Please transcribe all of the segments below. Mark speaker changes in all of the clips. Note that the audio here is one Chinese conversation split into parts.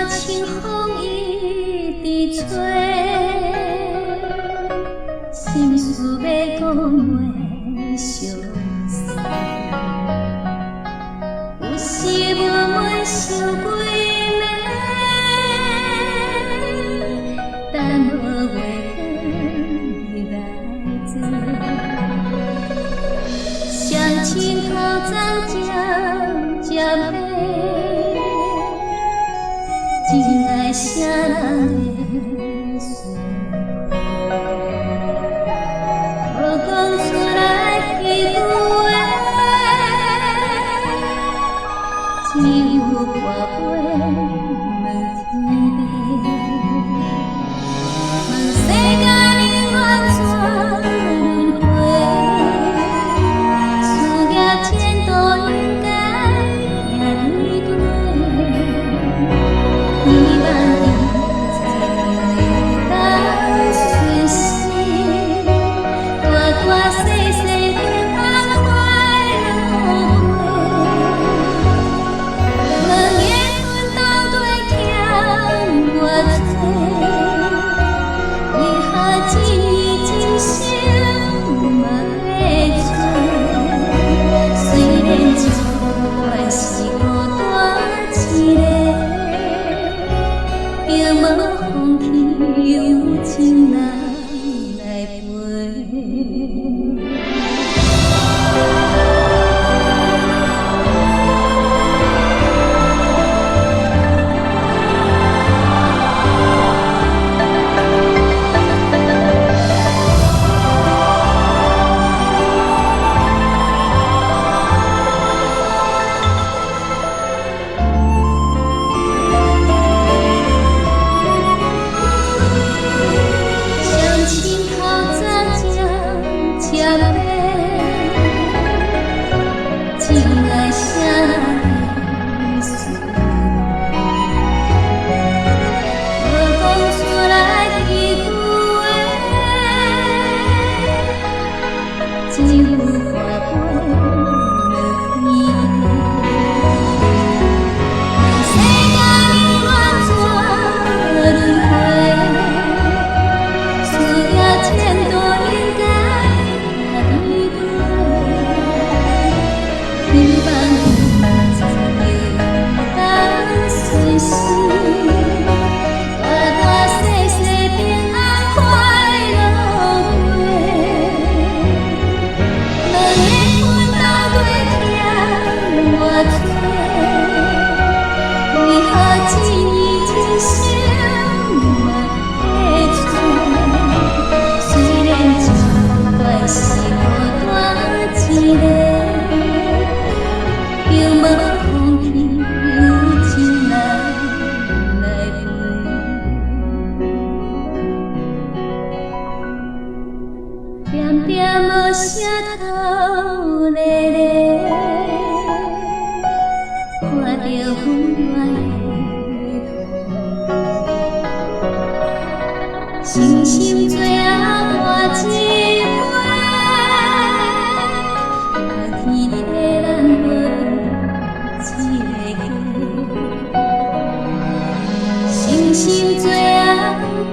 Speaker 1: 清风一直吹，心事要讲袂详细，有时闷闷想几暝，等无月光来做，双亲头早渐渐飞。真爱啥人的事，无讲出来几句话，只有跋杯问天地，问世间因缘怎轮回，思念前度应该也对对。希望你才能当顺心，大大细细平安快乐过。两缘分斗对欠我多，为何一念真心嘛会做？虽然这段是孤单一个。也无放弃，有情人来陪。点点无声头咧咧，看着风暖的星星最后换一杯，若天替咱无一个家，星星最后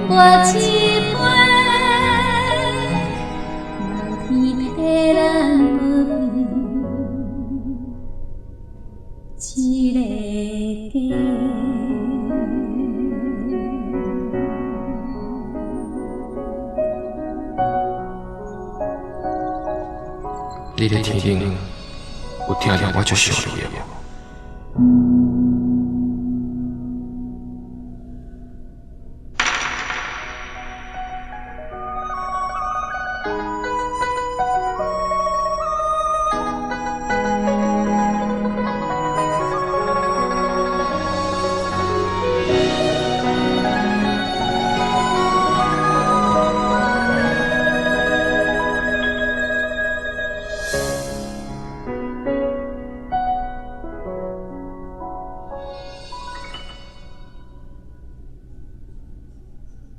Speaker 1: 换一杯。替咱无一个家。
Speaker 2: 你的天顶有听到我这想你的无？